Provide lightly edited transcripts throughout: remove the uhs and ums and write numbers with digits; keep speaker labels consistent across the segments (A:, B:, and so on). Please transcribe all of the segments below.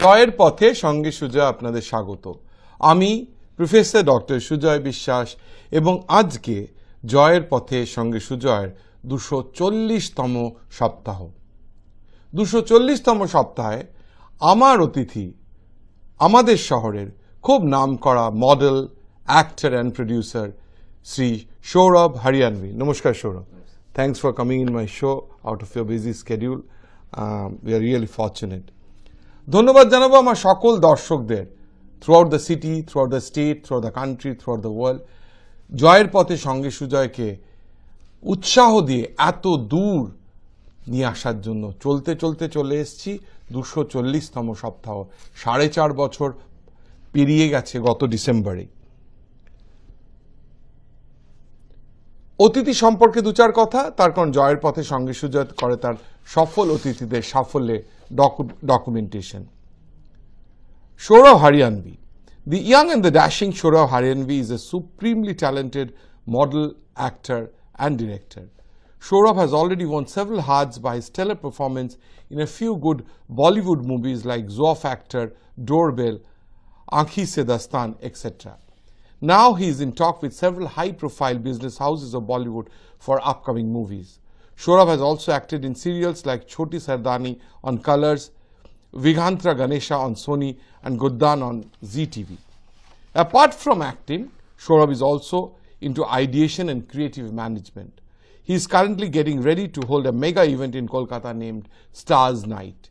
A: জয়ের পথে সঙ্গে সুজয় আপনাদের স্বাগত। আমি প্রফেসর ডক্টর সুজয় বিশ্বাস এবং আজকে জয়ের পথে সঙ্গে সুজয়ের 240তম সপ্তাহ। 240তম সপ্তাহে আমার অতিথি আমাদের শহরের খুব নামকরা model, actor and producer Shri Sourav Haryanvi. নমস্কার Sourav. Thanks for coming in my show out of your busy schedule. We are really fortunate. ধন্যবাদ জানাবো আমার সকল দর্শকদের throughout the city, throughout the state, throughout the country, throughout the world. জয়ের পথে সঙ্গে সুজয়কে উৎসাহ দিয়ে এত দূর নিয়ে আসার জন্য চলতে চলতে চলে এসেছি 240তম সপ্তাহ। 4.5 বছর পেরিয়ে গেছে গত ডিসেম্বরে। অতিথি সম্পর্কে দু চার কথা, তার কারণ জয়ের পথে সঙ্গে সুজয় করে তার সফল অতিথিদের সাফল্যে documentation. Saurav Hariyanvi. The young and the dashing Saurav Hariyanvi is a supremely talented model, actor and director. Saurav has already won several hearts by his stellar performance in a few good Bollywood movies like Zoa Factor, Doorbell, Aankhi Se Dastan, etc. Now he is in talk with several high-profile business houses of Bollywood for upcoming movies. Saurav has also acted in serials like Choti Sardani on Colors, Vighantra Ganesha on Sony and Goddan on Zee TV. Apart from acting, Saurav is also into ideation and creative management. He is currently getting ready to hold a mega event in Kolkata named Stars Night.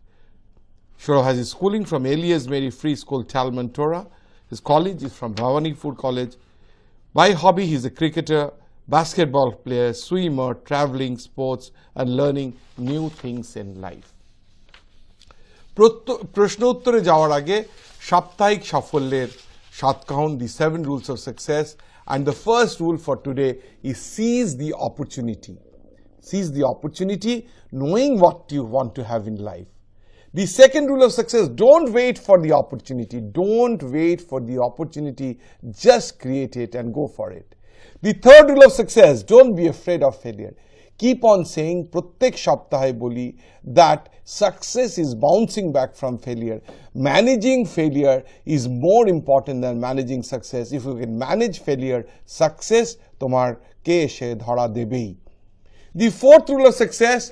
A: Saurav has his schooling from Elias Mary Free School, Talman, Torah. His college is from Bhawanipur College. By hobby, he is a cricketer, basketball player, swimmer, traveling, sports, and learning new things in life. প্রশ্ন উত্তরে যাওয়ার আগে সাপ্তাহিক সাফল্যের 7 count, the 7 rules of success, and the first rule for today is seize the opportunity. Seize the opportunity, knowing what you want to have in life. The second rule of success, don't wait for the opportunity. Don't wait for the opportunity, just create it and go for it. The third rule of success, don't be afraid of failure. Keep on saying, প্রত্যেক সপ্তাহে বলি, that success is bouncing back from failure. Managing failure is more important than managing success. If you can manage failure, success তোমারকে এসে ধরা দেবেই. The fourth rule of success,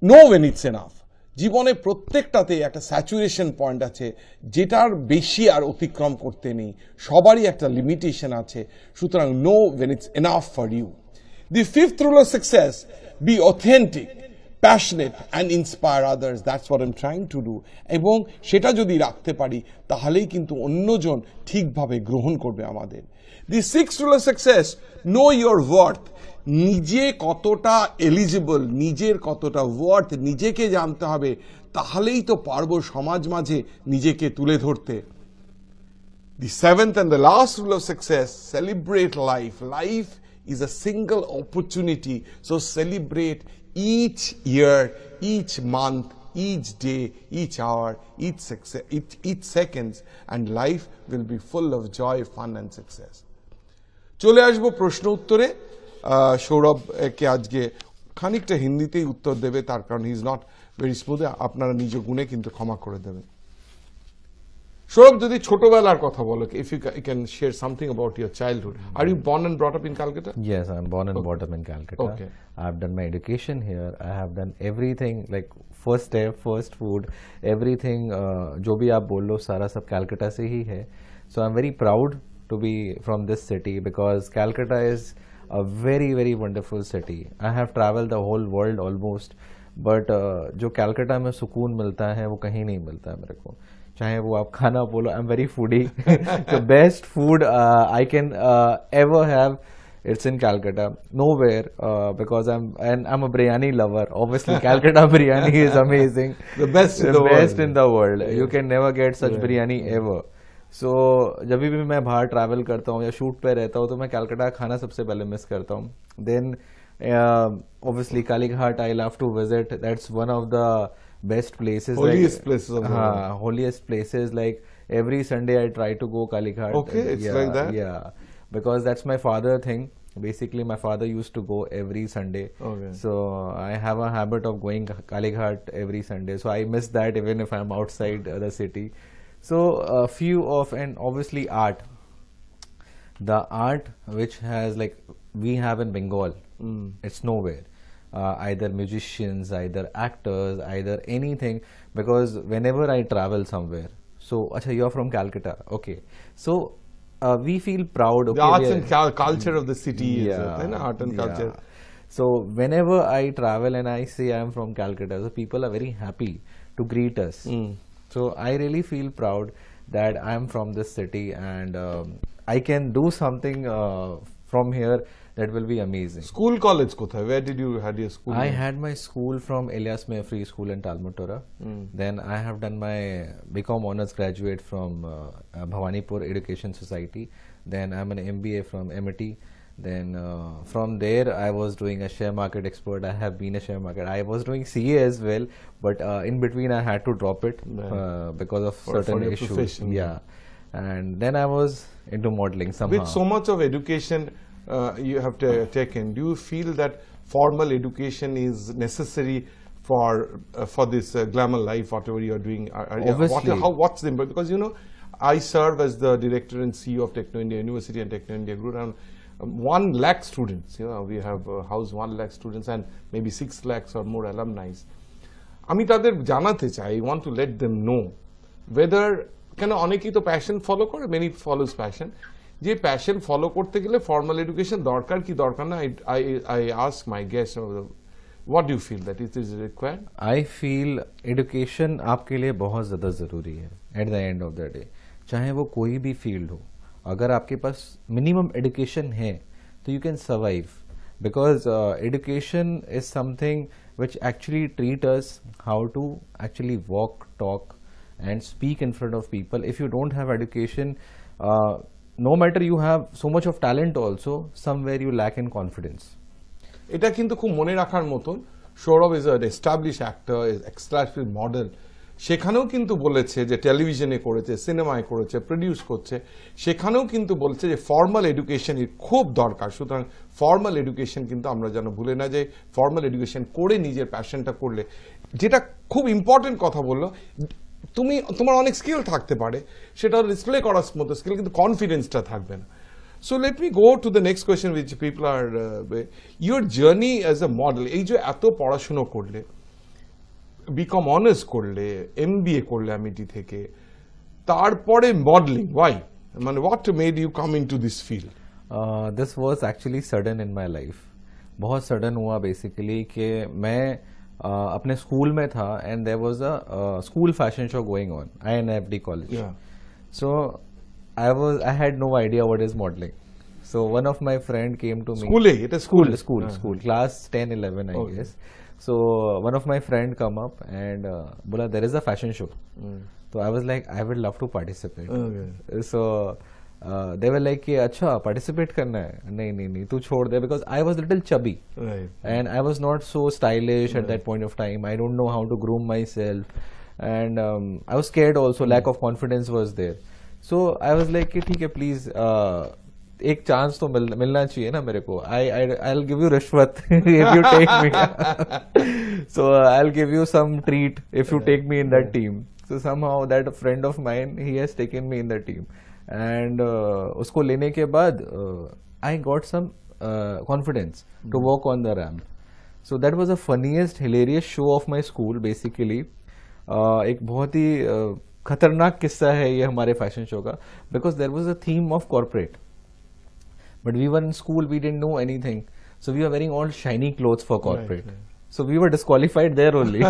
A: know when it's enough. জীবনে প্রত্যেকটাতে একটা saturation point আছে, যেটার বেশি আর অতিক্রম করতে নেই। সবারই একটা লিমিটেশন আছে, সুতরাং no when it's enough for you. The fifth rule of success, be authentic, passionate and inspire others. That's what I'm trying to do. এবং সেটা যদি রাখতে পারি তাহলেই কিন্তু অন্যজন ঠিকভাবে গ্রহণ করবে আমাদের। The sixth rule of success, know your worth. নিজে কতটা এলিজিবল, নিজের কতটা ওয়ার্থ নিজেকে জানতে হবে, তাহলেই তো পারবো সমাজ মাঝে নিজেকে তুলে ধরতে। The seventh and the last rule of success, celebrate life. Life is a single opportunity, so celebrate each year, each month, each day, each hour, each seconds, and life will be full of joy, fun and success. চলে আসবো প্রশ্ন উত্তরে। সৌরভকে আজকে খানিকটা হিন্দিতেই উত্তর দেবে, তার কারণ he is not very smooth. আপনারা নিজ গুণে কিন্তু ক্ষমা করে দেবেন। সৌরভ, যদি ছোটবেলার কথা বলো, if you can share something about your childhood. Are you born and brought up in Calcutta?
B: Yes, I'm born and brought up in Calcutta.
A: Okay.
B: I've done my education here. I have done everything, like first step, first food, everything. जो भी आप बोल लो सारा सब Calcutta से ही है. So I'm very proud to be from this city because Calcutta is a very very wonderful city. I have traveled the whole world almost, but जो Calcutta में सुकून मिलता है वो कहीं नहीं मिलता है मेरे को। चाहे वो आप खाना बोलो, I'm very foodie. The best food I can ever have, it's in Calcutta. Nowhere, because I'm a biryani lover. Obviously, Calcutta biryani is amazing.
A: The best
B: in the world. Yes. You can never get such biryani ever. So जब भी मैं बाहर travel करता हूँ या shoot पे रहता हूँ तो मैं कलकत्ता खाना सबसे पहले मिस करता हूँ. Then obviously Kalighat I love to visit. That's one of the best places.
A: Holiest places of the world.
B: Holiest places. Like every Sunday I try to go Kalighat.
A: Okay, it's like that.
B: Yeah, because that's my father thing. Basically, my father used to go every Sunday.
A: Okay.
B: So I have a habit of going Kalighat every Sunday. So I miss that even if I'm outside the city. So a few of, and obviously art. The art which has, like we have in Bengal, it's nowhere. Either musicians, either actors, either anything. Because whenever I travel somewhere, so acha, you're from Calcutta, okay. So we feel proud. Okay,
A: the arts and culture of the city is art and culture.
B: So whenever I travel and I say I'm from Calcutta, so people are very happy to greet us. So I really feel proud that I'm from this city, and I can do something from here that will be amazing.
A: School, college kothay? Where did you had your school?
B: I had my school from Elias May Free School in Talmudtora. Then I have done my BCom Honours graduate from Bhawanipur Education Society. Then I'm an MBA from MIT. Then from there I was doing a share market expert. I have been a share market. I was doing CA as well, but in between I had to drop it because of certain issues.
A: Profession.
B: Yeah, and then I was into modeling somehow.
A: With so much of education you have taken, do you feel that formal education is necessary for this glamour life, whatever you are doing?
B: Obviously.
A: What's the impact? Because you know, I serve as the director and CEO of Techno India University and Techno India Group, around 1 lakh students. You know, we have housed 1 lakh students and maybe 6 lakhs or more alumni. আমি তাদের জানাতে চাই, I want to let them know whether কেন অনেকেই তো passion follow করে, many follows passion, যে passion follow করতে গেলে ফর্মাল এডুকেশন দরকার কি দরকার না? I ask my guests, what do you feel that it is required?
B: I feel education आपके लिए बहुत ज़्यादा ज़रूरी है at the end of the day. चाहे वो कोई भी फील्ड हो, अगर आपके पास मिनिमम एजुकेशन है तो you can survive, because education is something which actually treat us how to actually walk, talk and speak in front of people. If you don't have education, no matter you have so much of talent also, somewhere you lack in confidence.
A: এটা কিন্তু খুব মনে রাখার মতন। Sourav is an established actor, is established model. সেখানেও কিন্তু বলেছে যে টেলিভিশনে করেছে, সিনেমায় করেছে, প্রডিউস করছে, সেখানেও কিন্তু বলছে যে ফর্মাল এডুকেশনের খুব দরকার। সুতরাং ফর্মাল এডুকেশন কিন্তু আমরা যেন ভুলে না যাই, ফর্মাল এডুকেশন করে নিজের প্যাশনটা করলে, যেটা খুব ইম্পর্টেন্ট কথা বললো, তোমার অনেক স্কিল থাকতে পারে, সেটা ডিসপ্লে করার মতো স্কিল, কিন্তু কনফিডেন্সটা থাকবে না। So let me go to the next question which people are your journey as a model. এই যে এত পড়াশোনা করলে, বিকম অনার্স করলে, MBA করলে আমিটি থেকে, তারপরে মডেলিং, why? মানে what made you come into this field?
B: This was actually sudden in my life. बहुत सडन हुआ बेसिकली कि मैं अपने स्कूल में था and there was a school fashion show going on, INFD college.
A: Yeah.
B: So I had no idea what is modeling. So one of my friend came to me. School, class 10, 11, I guess. So one of my friend come up and bola, there is a fashion show. So I was like, I would love to participate.
A: Okay.
B: So they were like, अच्छा participate करना है? नहीं, तू छोड़ दे, because I was little chubby.
A: Right.
B: And I was not so stylish at that point of time. I don't know how to groom myself. And I was scared also, lack of confidence was there. So I was like, ठीक है, please, एक chance तो मिलना चाहिए ना मेरे को. I'll give you रिश्वत if you take me. So I'll give you some treat if you take me in that team. So somehow that friend of mine, he has taken me in the team. And उसको लेने के बाद I got some confidence to walk on the ramp. So that was the funniest, hilarious show of my school basically. एक बहुत ही खतरनाक किस्सा है ये हमारे फैशन शो का, because there was a theme of corporate. But we were in school, we didn't know anything. So we were wearing all shiny clothes for corporate. Right. So we were disqualified there only.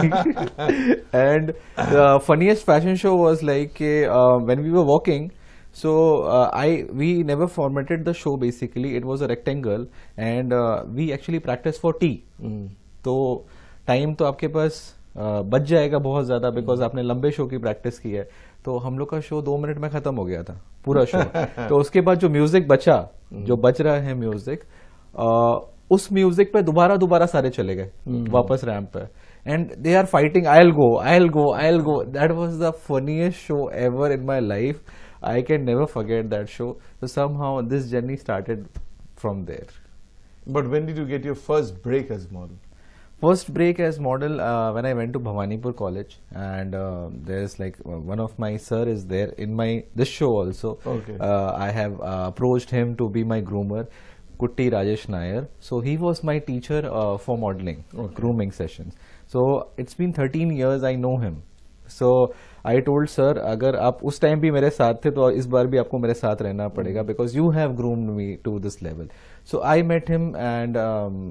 B: And the funniest fashion show was like when we were walking, so we never formatted the show basically. It was a rectangle and we actually practiced for tea. तो time तो आपके पास बच जाएगा बहुत ज्यादा, because आपने लंबे show की प्रैक्टिस की है. तो हम लोग का शो 2 मिनट में खत्म हो गया था पूरा शो. तो उसके बाद जो म्यूजिक बचा, जो बच रहा है म्यूजिक, उस म्यूजिक पे दोबारा सारे चले गए वापस रैंप पे. And they are fighting, I'll go. That was the funniest show ever in my life. I can never forget that show. So somehow this journey started from there.
A: But when did you get your first break as model?
B: First break as model when I went to Bhawanipur College, and there's like one of my sir is there in my this show also.
A: Okay.
B: I have approached him to be my groomer, Kutti Rajesh Nair. So he was my teacher for modeling, grooming sessions. So it's been 13 years I know him. So I told sir, अगर आप उस time भी मेरे साथ थे तो इस बार भी आपको मेरे साथ रहना पड़ेगा, because you have groomed me to this level. So I met him and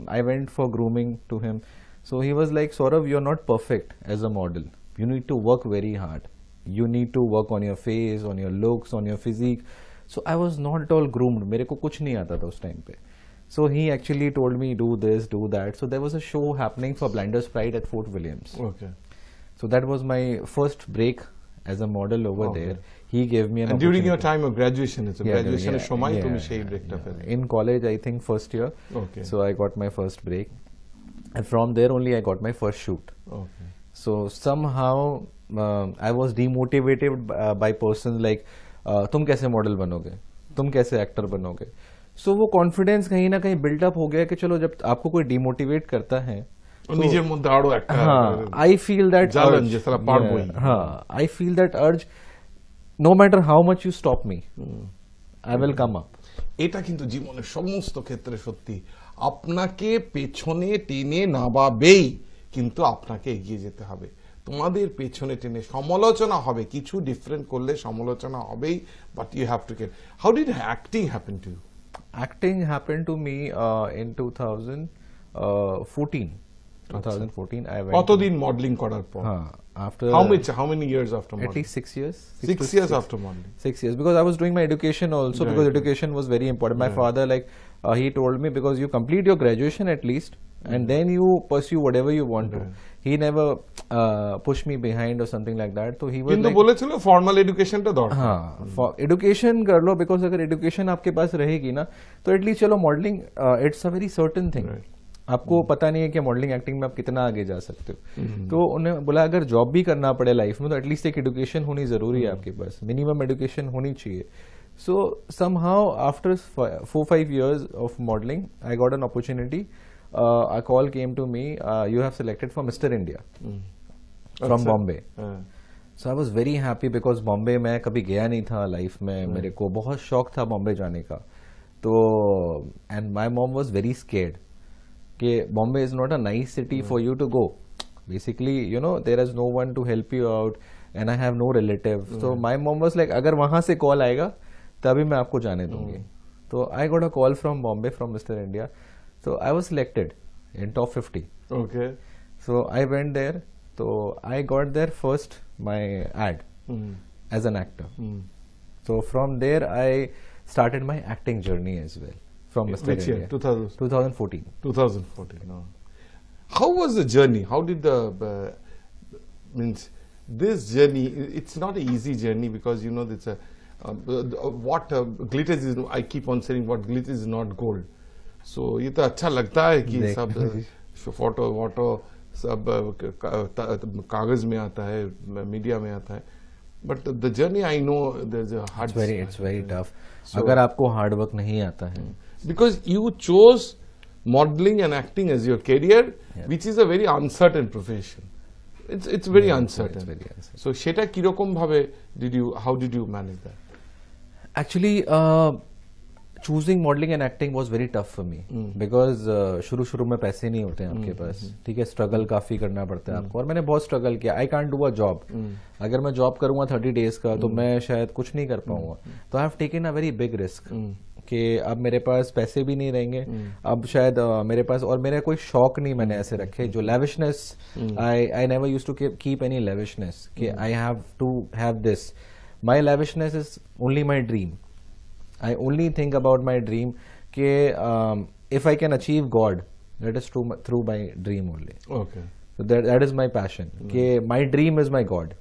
B: I went for grooming to him. So he was like, Saurav, you're not perfect as a model. You need to work very hard. You need to work on your face, on your looks, on your physique. So I was not at all groomed. मेरे को कुछ नहीं आता था उस time पे. So he actually told me, do this, do that. So there was a show happening for Blinders Pride at Fort Williams.
A: Okay.
B: So that was my first break as a model over there. He gave me an
A: And during your
B: opportunity.
A: time of graduation, it's a graduation
B: yeah,
A: সময়
B: yeah,
A: তুমি সেই ব্রেকটা
B: yeah.
A: পেলে।
B: In college, I think first year.
A: Okay.
B: So I got my first break. And from there only I got my first shoot.
A: Okay.
B: So somehow I was demotivated by persons like तुम कैसे model बनोगे, तुम कैसे actor बनोगे. So वो confidence कहीं ना कहीं बिल्डअप हो गया कि चलो जब आपको कोई डिमोटिवेट करता है
A: নিজের মধ্যে আরো একটা
B: हाँ, I feel that
A: জ্বালান
B: urge.
A: যে সালা পারবোই।
B: हाँ, I feel that urge. No matter how much you stop me, I will come up.
A: এটা কিন্তু জীবনের সমস্ত ক্ষেত্রে সত্যি, আপনাকে পেছনে টেনে নামাবেই কিন্তু আপনাকে এগিয়ে যেতে হবে। তোমাদের পেছনে টেনে সমালোচনা হবে, কিছু ডিফারেন্ট করলে সমালোচনা হবেই, but you have to get. How did acting happen to you?
B: Acting happened to me in 2014. 2014 I went.
A: কতদিন মডেলিং করার পর?
B: After
A: how many years after
B: at
A: modeling?
B: least 6 years.
A: 6 years after modeling.
B: 6 years, because I was doing my education also, because education was very important. My father, like he told me, because you complete your graduation at least and then you pursue whatever you want to. He never pushed me behind or something like that. So he was
A: কিন্তু
B: like,
A: বলেছিল formal এডুকেশনটা দরকার।
B: हाँ, education कर लो, because अगर education आपके पास रहेगी ना तो एटलीस्ट चलो modelling it's a very certain thing. आपको पता नहीं है कि मॉडलिंग एक्टिंग में आप कितना आगे जा सकते हो। तो उन्हें बोला अगर जॉब भी करना पड़े लाइफ में तो एटलीस्ट एक एडुकेशन होनी जरूरी है आपके पास, मिनिमम एडुकेशन होनी चाहिए। सो somehow after 4-5 years of modelling I got an opportunity. A call came to me, you have selected for Mr. India from Bombay. So I was very happy because Bombay मैं कभी गया नहीं था life में, मेरे को बहुत शौक था बॉम्बे जाने का. तो and my mom was very scared कि Bombay is not a nice city for you to go. Basically, you know, there is no one to help you out and I have no relative. So my mom was like, अगर वहाँ से call आएगा तभी मैं आपको जाने दूंगी. तो I got a call from Bombay from Mr. India. So I was selected in top 50.
A: Okay.
B: So I went there. So I got there first my ad as an actor. So from there I started my acting journey as well from Mr.
A: Which year?
B: India. 2014.
A: 2014. No. How was the journey? How did the means this journey? It's not an easy journey because you know it's a what glitters is. I keep on saying what glitters is not gold. So ये तो अच्छा लगता है कि सब photo वोटो सब कागज में आता है, मीडिया में आता है, but the journey I know there's a hard.
B: It's very tough. अगर आपको हार्ड वर्क नहीं आता है,
A: because you chose modeling and acting as your career, which is a very uncertain profession. It's very uncertain.
B: It's very uncertain.
A: So সেটা কিরকম ভাবে how did you manage that?
B: Actually, choosing modeling and acting was very tough for me because शुरू में पैसे नहीं होते हैं आपके पास, ठीक है, स्ट्रगल काफी करना पड़ता है आपको, और मैंने बहुत स्ट्रगल किया. I can't do a job. अगर मैं जॉब करूंगा 30 days का तो मैं शायद कुछ नहीं कर पाऊंगा. तो I have taken a very big risk कि अब मेरे पास पैसे भी नहीं रहेंगे, अब शायद मेरे पास, और मेरे कोई शौक नहीं मैंने ऐसे रखे जो lavishness. I never used to keep any lavishness कि I have to have this. My lavishness is only my dream. I only think about my dream कि if I can achieve God, that is through my dream only.
A: Okay.
B: So that is my passion. कि my dream is my God.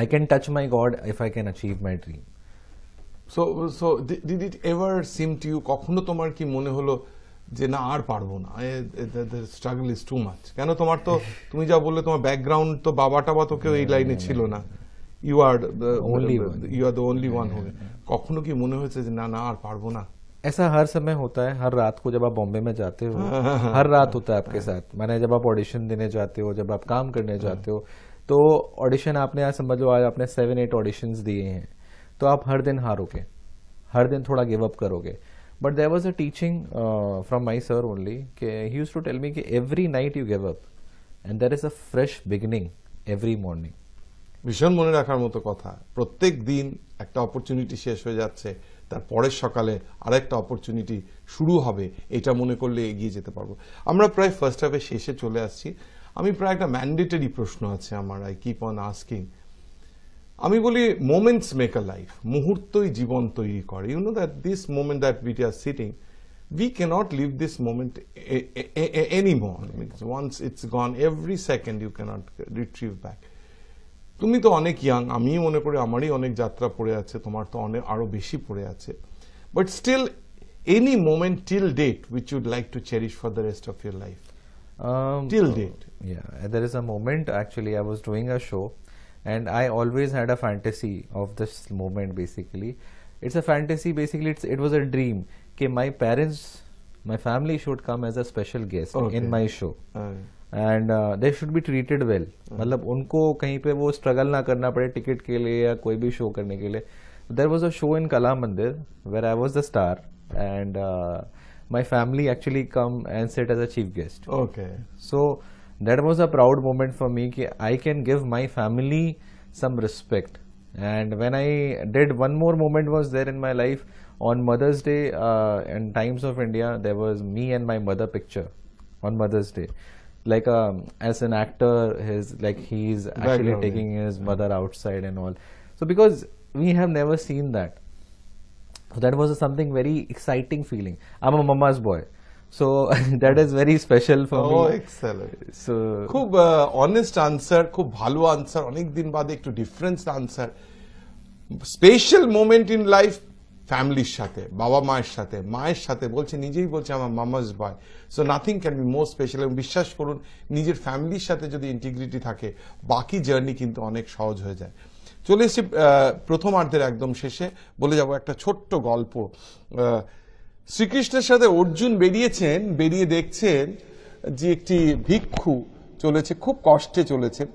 B: I can touch my God if I can achieve my dream.
A: So did it ever seem to you, কখনো তোমার কি মনে হলো যে না আর পারবো না, the struggle is too much? কেন তোমার তো তুমি যা বললে তোমার ব্যাকগ্রাউন্ড তো বাবা টাবা তো কেউ এই লাইনে ছিল না. You are the only one. You are the only one who. কখনো কি মনে হয়েছে যে না আর পারবো না?
B: ऐसा हर समय होता है, हर रात को जब आप बॉम्बे में जाते हो, हर रात होता है आपके साथ। माने जब आप ऑडिशन देने जाते हो, जब आप काम करने जाते हो, तो ऑडिशन आपने आज समझ लो, आज आपने 7-8 ऑडिशंस दिए हैं, तो आप हर दिन हारोगे, हर दिन थोड़ा गिव अप करोगे। But there was a teaching from my sir only, he used to tell me कि every night you give up and there is a fresh beginning every morning.
A: ভীষণ মনে রাখার মতো কথা। প্রত্যেক দিন একটা অপরচুনিটি শেষ হয়ে যাচ্ছে, তার পরের সকালে আরেকটা অপরচুনিটি শুরু হবে, এটা মনে করলে এগিয়ে যেতে পারবো। আমরা প্রায় ফার্স্ট হাফে শেষে চলে আসছি। আমি প্রায় একটা ম্যান্ডেটরি প্রশ্ন আছে আমার, আই কিপ অন আস্কিং। আমি বলি মোমেন্টস মেক আ লাইফ, মুহূর্তই জীবন তৈরি করে। You know that this moment that we are sitting, we cannot live this moment anymore. Once it's gone, every second you cannot retrieve back. তুমি তো অনেক young, আমি মনে করি আমারই অনেক যাত্রা পড়ে আছে, তোমার তো অনেক আরো বেশি পড়ে আছে। But still any moment till date which you'd like to cherish for the rest of your life, till date?
B: Yeah, there is a moment, actually I was doing a show and I always had a fantasy of this moment. Basically it's a fantasy, basically it was a dream कि my parents, my family should come as a special guest in my show and they should be treated well. मतलब उनको कहीं पे वो struggle ना करना पड़े ticket के लिए या कोई भी शो करने के लिए. There was a show in Kala Mandir where I was the star and my family actually come and sit as a chief guest.
A: Okay.
B: So that was a proud moment for me कि I can give my family some respect. And when I did, one more moment was there in my life on Mother's Day in Times of India. There was me and my mother picture on Mother's Day. Like as an actor, he's actually taking his mother outside and all. So because we have never seen that, so that was something very exciting feeling. I'm a mama's boy, so that is very special for me.
A: Oh, excellent.
B: So
A: খুব honest answer, খুব ভালো answer, অনেক দিন বাদে একটু difference answer. Special moment in life ফ্যামিলির সাথে, বাবা মায়ের সাথে, মায়ের সাথে বলছে, নিজেই বলছে আমার mama's boy. So nothing can be more special. এবং বিশ্বাস করুন, নিজের ফ্যামিলির সাথে যদি ইন্টিগ্রিটি থাকে, বাকি জার্নি কিন্তু অনেক সহজ হয়ে যায়। চলে এসেছি প্রথমার্ধের একদম শেষে, বলে যাব একটা ছোট্ট গল্প। শ্রীকৃষ্ণের সাথে অর্জুন বেরিয়েছেন, বেরিয়ে দেখছেন যে একটি ভিক্ষু চলেছে, খুব কষ্টে চলেছেন,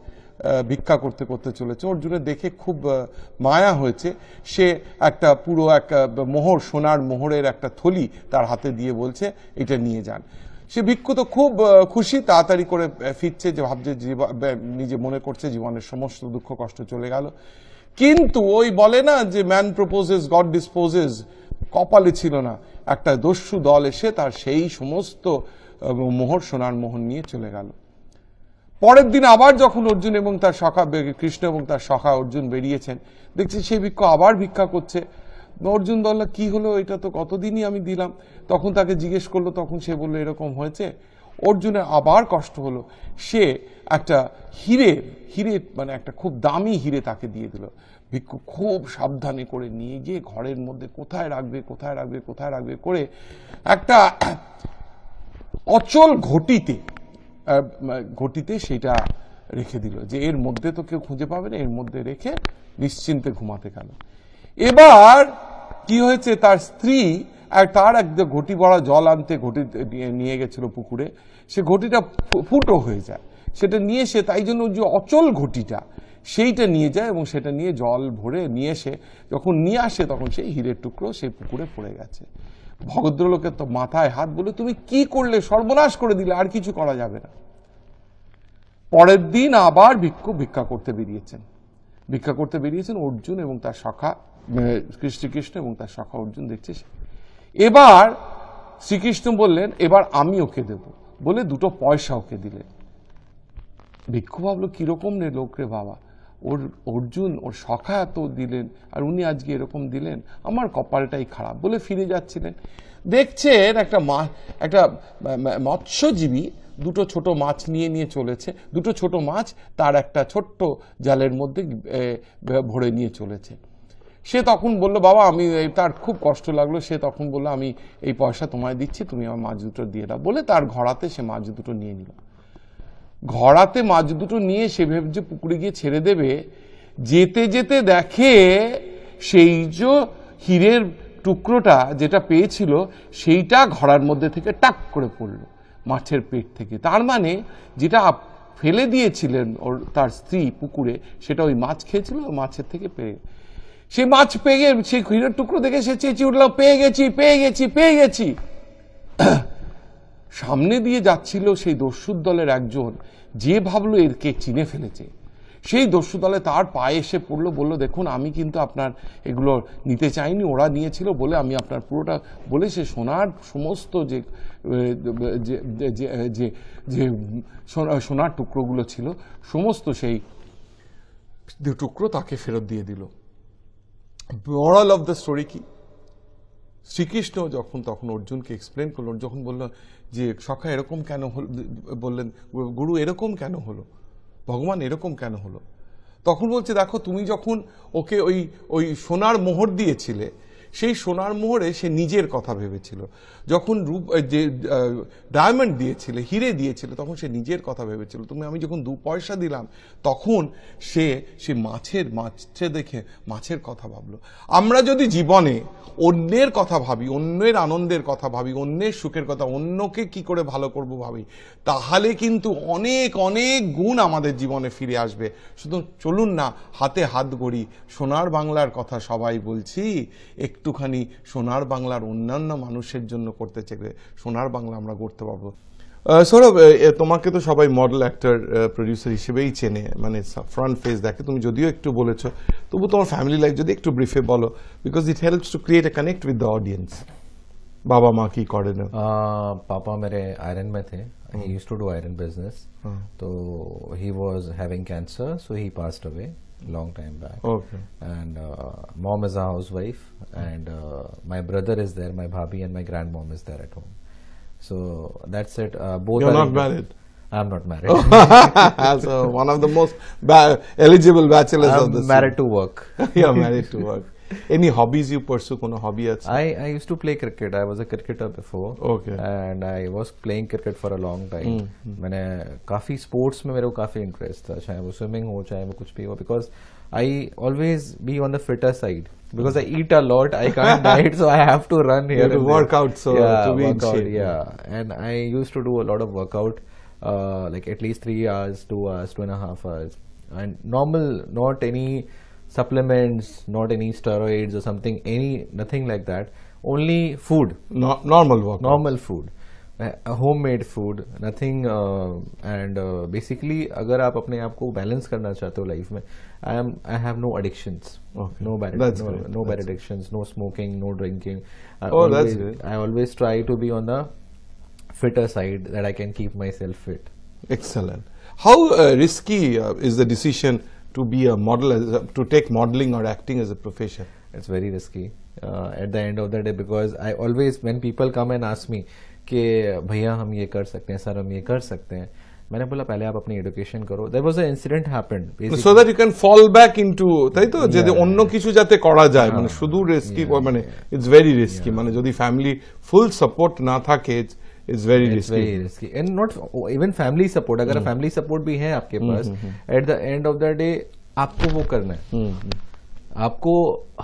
A: ভিক্ষা করতে করতে চলেছে। অর্জুনের দেখে খুব মায়া হয়েছে। সে একটা পুরো এক মোহর, সোনার মোহরের একটা থলি তার হাতে দিয়ে বলছে, এটা নিয়ে যান। সে ভিক্ষু তো খুব খুশি, তাড়াতাড়ি করে ফিরছে, যে ভাবছে নিজে মনে করছে জীবনের সমস্ত দুঃখ কষ্ট চলে গেল। কিন্তু ওই বলে না যে ম্যান প্রপোজেস গড ডিসপোজেস, কপালে ছিল না, একটা দস্যু দল এসে তার সেই সমস্ত মোহর, সোনার মোহর নিয়ে চলে গেল। পরের দিন আবার যখন অর্জুন এবং তার সখা, কৃষ্ণ এবং তার সখা অর্জুন বেরিয়েছেন, দেখছে সেই ভিক্ষু আবার ভিক্ষা করছে। অর্জুন বলল, কি হলো, এটা তো কতদিনই আমি দিলাম। তখন তাকে জিজ্ঞেস করলো, তখন সে বললো এরকম হয়েছে। অর্জুনের আবার কষ্ট হলো। সে একটা হিরে মানে একটা খুব দামি হিরে তাকে দিয়ে দিল। ভিক্ষু খুব সাবধানে করে নিয়ে গিয়ে ঘরের মধ্যে কোথায় রাখবে করে একটা অচল ঘটিতে সেটা রেখে দিল, যে এর মধ্যে তো কেউ খুঁজে পাবে না, এর মধ্যে রেখে নিশ্চিন্তে ঘুমাতে গেল। এবার কি হয়েছে, তার স্ত্রী তার একদম ঘটি ভরা জল আনতে ঘটি নিয়ে গেছিল পুকুরে, সে ঘটিটা ফুটো হয়ে যায়। সেটা নিয়ে এসে, তাই জন্য যে অচল ঘটিটা সেইটা নিয়ে যায় এবং সেটা নিয়ে জল ভরে নিয়ে এসে যখন নিয়ে আসে, তখন সেই হীরের টুকরো সেই পুকুরে পড়ে গেছে। ভদ্রলোকের তো মাথায় হাত, বলে তুমি কি করলে, সর্বনাশ করে দিলে, আর কিছু করা যাবে না। পরের দিন আবার ভিক্ষা করতে বেরিয়েছেন অর্জুন এবং তার সখা শ্রীকৃষ্ণ এবং তার সখা অর্জুন দেখছে। এবার শ্রীকৃষ্ণ বললেন, এবার আমি ওকে দেব, বলে 2 পয়সা ওকে দিলেন। ভিক্ষু ভাবলো, কিরকম রে লোক রে বাবা, অর্জুন ওর সখা এত দিলেন আর উনি আজকে এরকম দিলেন, আমার কপালটাই খারাপ, বলে ফিরে যাচ্ছিলেন। দেখছেন একটা মৎস্যজীবী 2 ছোট মাছ নিয়ে চলেছে। 2 ছোট মাছ তার একটা ছোট্ট জালের মধ্যে ভরে নিয়ে চলেছে। সে তখন বলল, বাবা আমি, তার খুব কষ্ট লাগলো। সে তখন বলল, আমি এই পয়সা তোমায় দিচ্ছি, তুমি আমার মাছ 2টো দিয়ে দাও, বলে তার ঘোড়াতে সে মাছ 2টো নিয়ে নিল। ঘোড়াতে মাছ 2টো নিয়ে সে ভেবেছে পুকুরে গিয়ে ছেড়ে দেবে। যেতে যেতে দেখে সেই যে হীরের টুকরোটা যেটা পেয়েছিল সেইটা ঘোড়ার মধ্যে থেকে টাক করে পড়লো মাছের পেট থেকে। তার মানে যেটা ফেলে দিয়েছিলেন ওর তার স্ত্রী পুকুরে, সেটা ওই মাছ খেয়েছিল, ওই মাছের থেকে পেয়ে, সে মাছ পেয়ে, সেই হীরের টুকরো দেখে সে চেঁচিয়ে উঠল, পেয়ে গেছি পেয়ে গেছি পেয়ে গেছি। সামনে দিয়ে যাচ্ছিল সেই দস্যুর দলের একজন, যে ভাবলো এরকে চিনে ফেলেছে, সেই দস্যু দলে তার পায়ে এসে পড়লো, বলল দেখুন আমি কিন্তু আপনার এগুলো নিতে চাইনি, ওরা নিয়েছিল বলে আমি আপনার পুরোটা, বলে সে সোনার সমস্ত যে যে সোনার টুকরোগুলো ছিল সমস্ত সেই টুকরো তাকে ফেরত দিয়ে দিল। মোরাল অফ দ্য স্টোরি কি? শ্রীকৃষ্ণ যখন তখন অর্জুনকে এক্সপ্লেন করলো, যখন বলল যে সখা এরকম কেন হলো, বললেন গুরু এরকম কেন হলো, ভগবান এরকম কেন হলো, তখন বলছে দেখো তুমি যখন ওকে ওই সোনার মোহর দিয়েছিলে, সেই সোনার মোহরে সে নিজের কথা ভেবেছিল, যখন যে ডায়মন্ড দিয়েছিলে, হিরে দিয়েছিলে, তখন সে নিজের কথা ভেবেছিল। তুমি আমি যখন 2 পয়সা দিলাম তখন সে মাছে দেখে মাছের কথা ভাবলো। আমরা যদি জীবনে অন্যের কথা ভাবি, অন্যের আনন্দের কথা ভাবি, অন্যের সুখের কথা, অন্যকে কি করে ভালো করব ভাবি, তাহলে কিন্তু অনেক অনেক গুণ আমাদের জীবনে ফিরে আসবে। শুধু চলুন না হাতে হাত গড়ি, সোনার বাংলার কথা সবাই বলছি, একটুখানি সোনার বাংলার অন্যান্য মানুষের জন্য করতে চাইলে সোনার বাংলা আমরা গড়তে পারবো। সৌরভ, তোমাকে তো সবাই মডেল অ্যাক্টর প্রডিউসার হিসেবেই চেনে, মানে ফ্রন্ট ফেস দেখে, তুমি যদিও একটু বলেছো, তবু তোমার ফ্যামিলি লাইফ যদি একটু ব্রিফে বলো, because it helps to create a connect with the audience. बाबा माँ की कॉर्डिन
B: पापा मेरे आयरन में थे. He used to do iron business. So he was having cancer, so he passed away long time back.
A: Okay.
B: And mom is a housewife, and my brother is there, my bhabhi and my grandmom is there at home. So that's it. Both
A: You're
B: are
A: not married?
B: I'm not married.
A: So one of the most eligible bachelors of the
B: I'm married to work.
A: You're married to work. Any hobbies you pursue? Kono hobby acha?
B: I used to play cricket. I was a cricketer before.
A: Okay.
B: And I was playing cricket for a long time. मैंने काफी sports में मेरे को काफी interest था, चाहे वो swimming हो, चाहे वो कुछ भी हो, because I always be on the fitter side. Because I eat a lot, I can't diet, so I have to run here.
A: You have to work out, so to be in shape.
B: Yeah, and I used to do a lot of workout, like at least 3 hours, 2 hours, 2.5 hours, and normal, not any supplements, not any steroids or something, nothing like that. Only food.
A: Normal work.
B: Normal food. Homemade food. Nothing. And basically, अगर आप अपने आप को balance करना चाहते हो life में, I have no addictions.
A: Okay.
B: No bad addictions. No smoking. No drinking.
A: That's good.
B: I always try to be on the fitter side, that I can keep myself fit.
A: Excellent. How risky is the decision to be a model, to take modeling or acting as a profession?
B: It's very risky at the end of the day, because I always, when people come and ask me कि भैया हम ये कर सकते हैं, sir हम ये कर सकते हैं, मैंने बोला पहले आप अपनी एजुकेशन करो. There was an incident happened basically.
A: So that you can fall back into, তাই তো, যদি অন্য কিছু যাতে করা যায়, মানে শুধু রিস্কি, মানে it's very risky, মানে যদি ফ্যামিলি ফুল সাপোর্ট না থাকে, it's very risky.
B: Very risky. And not even family support. अगर family support भी है आपके पास, at the end of the day आपको वो करना है. आपको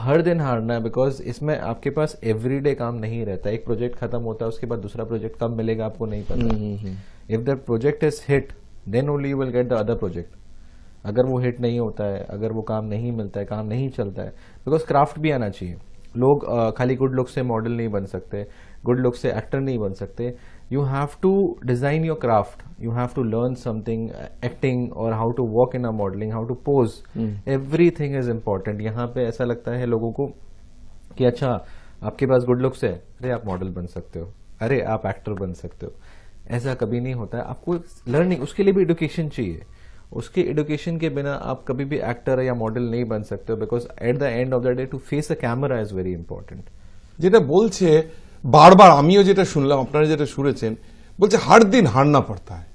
B: हर दिन हारना है, बिकॉज इसमें आपके पास एवरीडे काम नहीं रहता. एक प्रोजेक्ट खत्म होता है, उसके बाद दूसरा प्रोजेक्ट कब मिलेगा आपको नहीं पता. If the project is hit, then only you will get the other project. अगर वो हिट नहीं होता है, अगर वो काम नहीं मिलता है, काम नहीं चलता है, बिकॉज क्राफ्ट भी आना चाहिए. लोग खाली गुड लुक से मॉडल नहीं बन सकते, गुड लुक से एक्टर नहीं बन सकते. You have to design your craft. You have to learn something, acting, or how to walk in a modeling, how to pose. Everything is important. यहाँ पे ऐसा लगता है लोगों को कि अच्छा आपके पास गुड लुक्स है, अरे आप मॉडल बन सकते हो, अरे आप एक्टर बन सकते हो. ऐसा कभी नहीं होता है. आपको लर्निंग, उसके लिए भी एडुकेशन चाहिए. उसके एडुकेशन के बिना आप कभी भी एक्टर या मॉडल नहीं बन सकते हो, because at the end of the day to face a camera is very important.
A: যেটা বলছে বারবার, আমিও যেটা শুনলাম, আপনারা যেটা শুনেছেন, বলছে हर दिन हारना पड़ता है.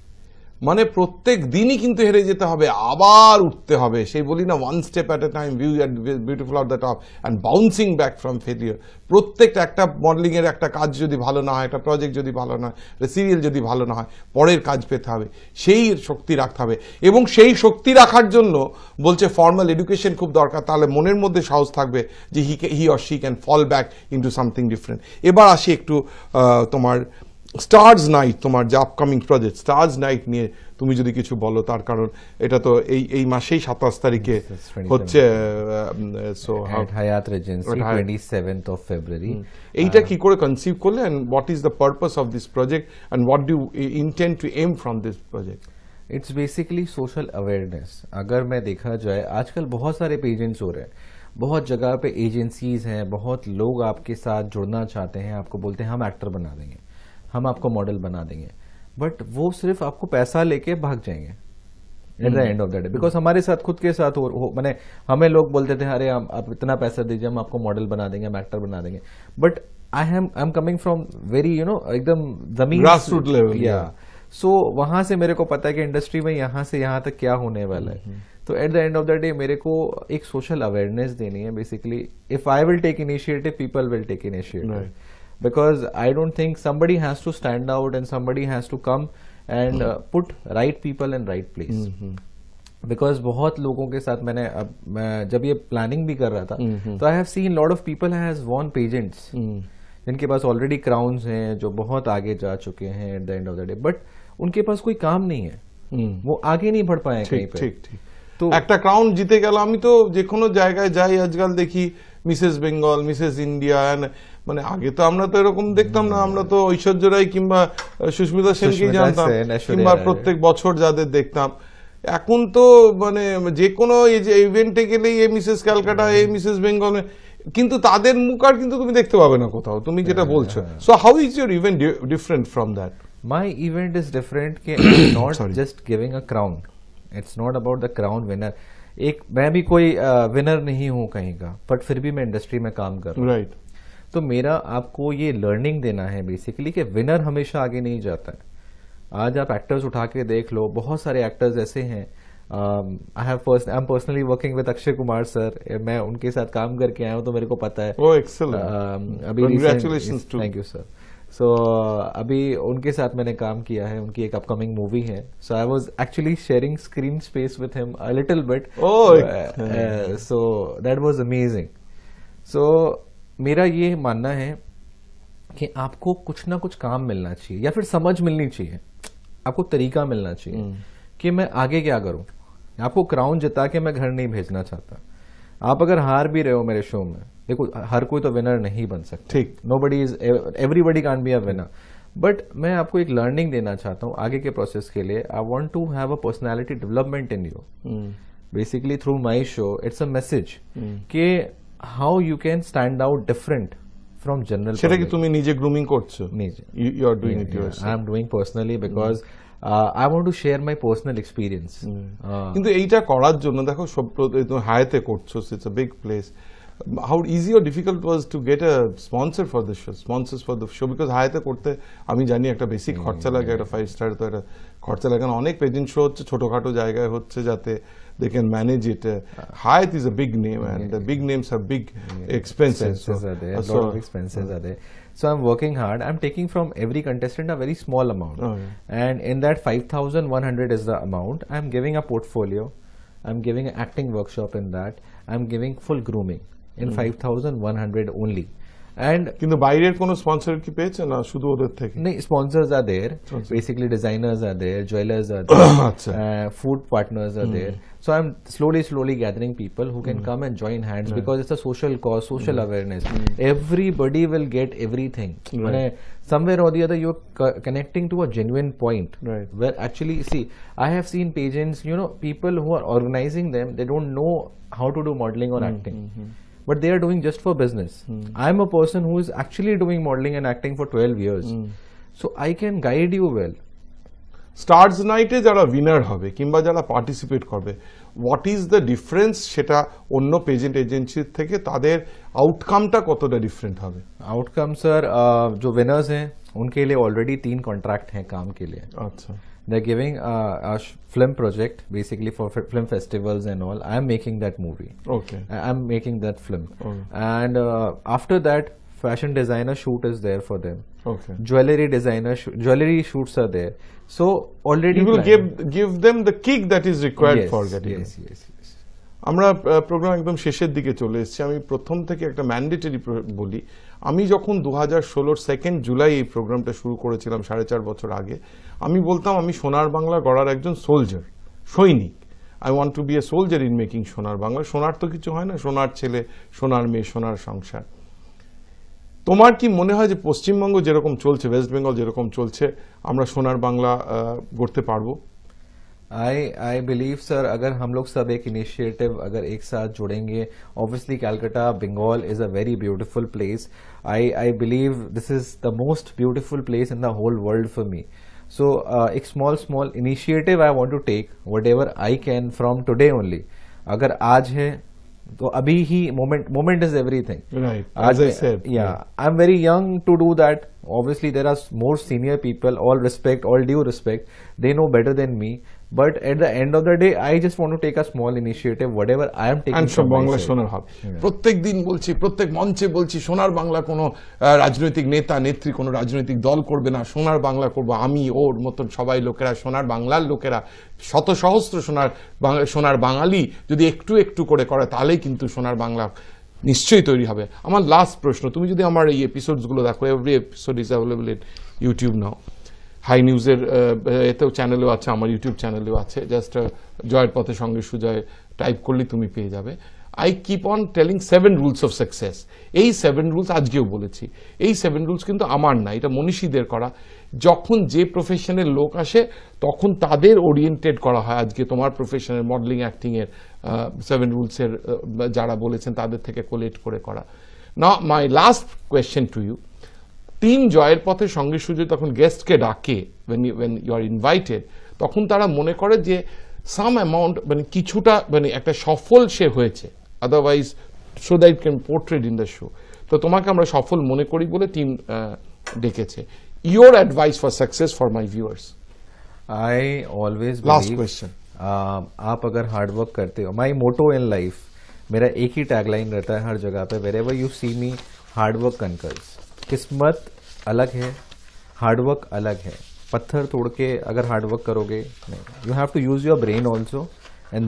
A: মানে প্রত্যেক দিনই কিন্তু হেরে যেতে হবে, আবার উঠতে হবে। সেই বলি না, one step at a time, view at beautiful out the top and bouncing back from failure. প্রত্যেকটা একটা মডেলিং এর একটা কাজ যদি ভালো না হয়, একটা প্রজেক্ট যদি ভালো না হয়, সিরিয়াল যদি ভালো না হয়, পরের কাজ পেতে হবে, সেই শক্তি রাখতে হবে। এবং সেই শক্তি রাখার জন্য বলছে ফর্মাল এডুকেশন খুব দরকার, তাহলে মনের মধ্যে সাহস থাকবে যে he or she can fall back into something different. এবার আসি একটু তোমার স্টার্স নাইট, তোমার যে আপকামিং প্রজেক্ট স্টার্স নাইট নিয়ে তুমি যদি কিছু বলো, তার কারণ এটা তো এই মাসেই 27 তারিখে হচ্ছে, সো
B: হায়াত রেজেন্সি 27th of February।
A: এইটা কি করে কনসিভ করলে, and what is the purpose of this project and what do you intend to aim from this project?
B: It's basically social awareness. अगर मैं देखा जाए, आजकल बहुत सारे पेजेंट्स हो रहे हैं, बहुत जगह पे एजेंसीज हैं, बहुत लोग आपके साथ जुड़ना चाहते हैं, आपको बोलते हैं हम एक्टर बना देंगे, हम आपको मॉडल बना देंगे, बट वो सिर्फ आपको पैसा लेके भाग जाएंगे eight the end of the day. Because हमारे साथ खुद के साथ मैंने हमें लोग बोलते थे अरे आप इतना पैसा दीजिए, हम आपको मॉडल बना देंगे, हम एक्टर बना देंगे, but I am coming from very एकदम जमीन
A: ग्रासरूट लेवल।
B: या सो वहां से मेरे को पता है कि इंडस्ट्री में यहाँ से यहाँ तक क्या होने वाला है। तो at the end of the day मेरे को एक सोशल अवेयरनेस देनी है। Basically if I will take initiative, people will take initiative, because I don't think somebody has to stand out and somebody has to come and put right people in right place। because बहुत लोगों के साथ मैं जब ये planning भी कर रहा था, तो I have seen lot of people has won pageants जिनके पास ऑलरेडी क्राउन्स हैं, जो बहुत आगे जा चुके हैं eight the end of the day, but उनके पास कोई काम नहीं है, वो आगे नहीं बढ़ पाए कहीं पे।
A: ঠিক ঠিক। তো একটা ক্রাউন জিতে গেল, আমি তো যে কোনো জায়গায় যাই আজকাল দেখি মিসেস বেঙ্গল, মিসেস ইন্ডিয়া, মানে আগে তো আমরা তো এরকম দেখতাম না, আমরা তো ঐশ্বর্য রায় কিংবা সুস্মিতা সেনকেই জানতাম, কিংবা প্রত্যেক বছর যাদের দেখতাম। এখন তো মানে যে কোনো এই যে ইভেন্টে গেলেই এ মিসেস ক্যালকাটা, এ মিসেস বেঙ্গল, কিন্তু তাদের মুখ আর কিন্তু তুমি দেখতে পাবে না কোথাও, তুমি যেটা বলছো। So how is your event different from that?
B: My event is different कि not just giving a crown, it's not about the crown winner। मैं भी कोई विनर नहीं हूँ कहीं का, बट फिर भी मैं इंडस्ट्री में काम कर रहा हूँ, राइट। तो मेरा आपको ये लर्निंग देना है बेसिकली कि विनर हमेशा आगे नहीं जाता है। आज आप एक्टर्स उठा के देख लो, बहुत सारे एक्टर्स ऐसे हैं। I am personally working with Akshay Kumar sir, मैं उनके साथ काम करके आया हूँ, तो मेरे को पता है।
A: ओह एक्सीलेंट,
B: अभी
A: congratulations to,
B: thank you sir. So अभी उनके साथ मैंने काम किया है, उनकी एक अपकमिंग मूवी है, so I was actually sharing screen space with him a little bit, so that was amazing. So मेरा ये मानना है कि आपको कुछ ना कुछ काम मिलना चाहिए, या फिर समझ मिलनी चाहिए, आपको तरीका मिलना चाहिए कि मैं आगे क्या करूं। आपको क्राउन जिता के मैं घर नहीं भेजना चाहता। आप अगर हार भी रहे हो मेरे शो में, देखो हर कोई तो विनर नहीं बन सकता, ठीक, nobody is, everybody can't be a winner, but मैं आपको एक लर्निंग देना चाहता हूँ आगे के प्रोसेस के लिए। I want to have a personality development in you, basically through my show it's a message कि how you can stand out different from general.
A: সেটা কি তুমি নিজে গ্রুমিং করছো?
B: নিজে,
A: you are doing it yourself?
B: I am doing personally because I want to share my personal experience।
A: কিন্তু এইটা করার জন্য দেখো সব হায়াতে করছো, it's a big place. How easy or difficult was to get a sponsor for the show, sponsors for the show? Because হায়াতে করতে আমি জানি একটা বেসিক খরচা লাগে, একটা 5 স্টার তো একটা খরচা লাগে। অনেক পেজেন্ট শো হচ্ছে ছোটখাটো জায়গায় হচ্ছে, যাতে they can manage it. Hayat is a big name, and the big names have big expenses.
B: Are there. A lot of expenses are there. So I'm working hard. I'm taking from every contestant a very small amount, and in that 5,100 is the amount. I'm giving a portfolio, I'm giving an acting workshop in that, I'm giving full grooming in 5,100 only। And
A: কিন্তু বাইরের কোনো sponsor কি পেয়েছে না, শুধু ওদের থেকে?
B: नहीं, sponsors are there, basically designers are there, jewelers are there, food partners are there। So I'm slowly gathering people who can come and join hands, because it's a social cause, social awareness। Everybody will get everything, somewhere or the other you're connecting to a genuine point, where actually, see, I have seen pageants, people who are organizing them, they don't know how to do modeling or acting, but they are doing just for business। I'm a person who is actually doing modeling and acting for 12 years, so I can guide you well।
A: Stars নাইটে যারা winner হবে কিংবা যারা participate করবে, what is the difference সেটা অন্য পেজেন্ট এজেন্সির থেকে, তাদের আউটকামটা কতটা ডিফারেন্ট হবে?
B: आउटकम सर, जो विनर्स हैं उनके लिए ऑलरेडी 3 कॉन्ट्रैक्ट हैं काम के लिए।
A: अच्छा।
B: They're giving a film project basically for film festivals and all. I'm making that movie.
A: Okay.
B: I'm making that film.
A: Okay.
B: And after that, fashion designer shoot is there for them.
A: Okay.
B: Jewelry designer, jewelry shoots are there. So already
A: You will
B: planned.
A: give them the kick that is required
B: Yes,
A: for getting
B: yes,
A: it.
B: yes, yes.
A: আমরা programme একদম শেষের দিকে চলে এসেছি। আমি প্রথম থেকে একটা ম্যান্ডেটরি বলি, আমি যখন 2016 2 জুলাই এই প্রোগ্রামটা শুরু করেছিলাম 4.5 বছর আগে, আমি বলতাম আমি সোনার বাংলা গড়ার একজন সোলজার, সৈনিক। I want to be a soldier in making Sonar Bangla. সোনার তো কিছু হয় না, সোনার ছেলে, সোনার মেয়ে, সোনার সংসার। তোমার কি মনে হয় যে পশ্চিমবঙ্গ যেরকম চলছে, ওয়েস্ট বেঙ্গল যেরকম চলছে, আমরা সোনার বাংলা গড়তে পারবো?
B: I believe sir, अगर हम लोग सब एक इनिशिएटिव अगर एक साथ जुड़ेंगे, obviously Calcutta, Bengal is a very beautiful place. I believe this is the most beautiful place in the whole world for me. So एक small initiative I want to take, whatever I can from today only. अगर आज है तो अभी ही moment is everything.
A: Right, as I said.
B: Yeah, I'm very young to do that. Obviously there are more senior people, all respect, all due respect, they know better than me. But at the end of the day, I just want to take a small initiative, whatever I am taking from
A: Bangla
B: my side.
A: সোনার হবে। প্রত্যেক দিন বলছি, প্রত্যেক মঞ্চে বলছি, সোনার বাংলা কোনো রাজনৈতিক নেতা নেত্রী কোনো রাজনৈতিক দল করবে না, সোনার বাংলা করবো আমি, ওর মতন সবাই লোকেরা, সোনার বাংলার লোকেরা, শত সহস্র সোনার বাঙালি যদি একটু একটু করে তাহলেই কিন্তু সোনার বাংলা নিশ্চয়ই তৈরি হবে। আমার লাস্ট প্রশ্ন, তুমি যদি আমার এই এপিসোডসগুলো দেখো, every episode is available in YouTube now, হাই নিউজের এতেও চ্যানেলেও আছে, আমার ইউটিউব চ্যানেলেও আছে, জাস্ট জয়ের পথে সঙ্গে সুজয় টাইপ করলেই তুমি পেয়ে যাবে। I keep on telling 7 rules of success. এই 7 রুলস আজকেও বলেছি, এই 7 রুলস কিন্তু আমার না, এটা মনীষীদের করা। যখন যে প্রফেশনের লোক আসে তখন তাদের ওরিয়েন্টেড করা হয়। আজকে তোমার প্রফেশনের মডেলিং অ্যাক্টিংয়ের 7 রুলসের যারা বলেছেন তাদের থেকে কোলেক্ট করে করা। না, my last question to you, team জয়ের পথে সঙ্গে সুজয় তখন গেস্টকে ডাকে, when you are invited, তখন তারা মনে করে যে সাম অ্যামাউন্ট মানে কিছুটা মানে একটা সফল সে হয়েছে, otherwise so that it can portrait in the show. তো তোমাকে আমরা সফল মনে করি বলে টিম ডেকেছে। Your advice for success for my viewers?
B: I always
A: Last
B: believe,
A: question.
B: आप अगर हार्ड वर्क करते हो, माई मोटो इन लाइफ, मेरा एक ही टैगलाइन रहता है हर जगह पे, wherever you see me, hard work conquers. किस्मत अलग है, हार्ड वर्क अलग है। पत्थर तोड़ के अगर हार्ड वर्क करोगे नहीं, you have to use your brain also and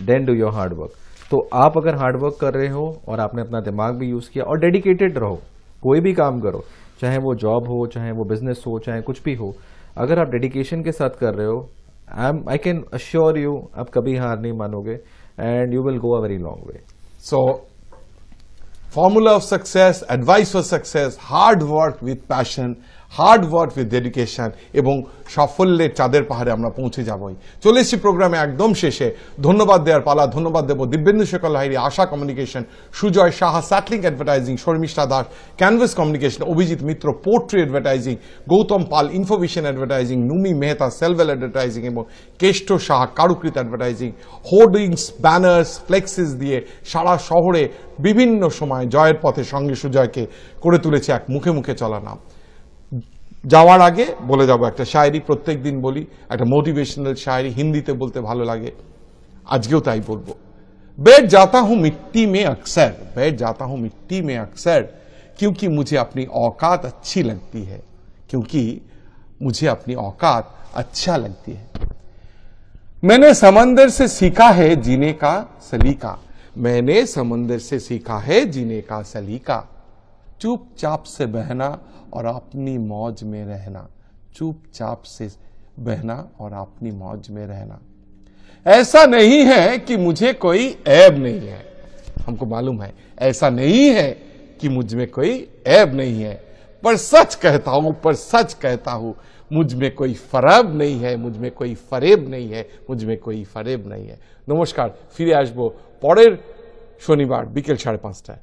B: then do your hard work. तो आप अगर हार्ड वर्क कर रहे हो और आपने अपना दिमाग भी यूज किया और डेडिकेटेड रहो, कोई भी काम करो, चाहे वो जॉब हो, चाहे वो बिजनेस हो, चाहे कुछ भी हो, अगर आप डेडिकेशन के साथ कर रहे हो, आई कैन अश्योर यू आप कभी हार नहीं मानोगे and you will go a very long way.
A: So, formula of success, advice for success, hard work with passion, hard work with dedication, এবং সাফল্যের চাঁদের পাহাড়ে আমরা পৌঁছে যাবই। চলে এসেছি প্রোগ্রামে একদম শেষে। ধন্যবাদ দেওয়ার পালা। ধন্যবাদ দেব Dibyendu Shekhar Lahiri, Asha communication, Sujoy Saha, Satlink advertising, Sharmistha Das, canvas communication, Abhijit Mitra, পোর্ট্রি advertising, Gautam Pal, Infovision advertising, Numi Mehta, Selvel advertising এবং Keshto Saha, Karukrit advertising. Hoardings, banners, flexes দিয়ে সারা শহরে বিভিন্ন সময় জয়ের পথে সঙ্গে সুজয়কে করে তুলেছে এক মুখে মুখে চলা নাম। যাওয়ার আগে বলে যাব একটা শায়রি, প্রত্যেক দিন বলি, একটা মোটিভেশনাল শায়রি, হিন্দিতে বলতে ভালো লাগে, আজকেও তাই বলবো। बैठ जाता हूं मिट्टी में अक्सर, बैठ जाता हूं मिट्टी में अक्सर, क्योंकि मुझे अपनी औकात अच्छी लगती है, क्योंकि मुझे अपनी औकात अच्छा लगती है। मैंने समंदर से सीखा है जीने का सलीका, मैंने समंदर से सीखा है जीने का सलीका, चुपचाप से बहना और अपनी मौज में रहना, चुपचाप से बहना और अपनी मौज में रहना। ऐसा नहीं है कि मुझे कोई ऐब नहीं है, हमको मालूम है ऐसा नहीं है कि मुझ में कोई ऐब नहीं है, पर सच कहता हूं, पर सच कहता हूं, मुझ में कोई फरेब नहीं है, मुझ में कोई फरेब नहीं है, मुझ में कोई फरेब नहीं है। नमस्कार, फिरे आसबो परेर शनिवार बिकेल 5:30।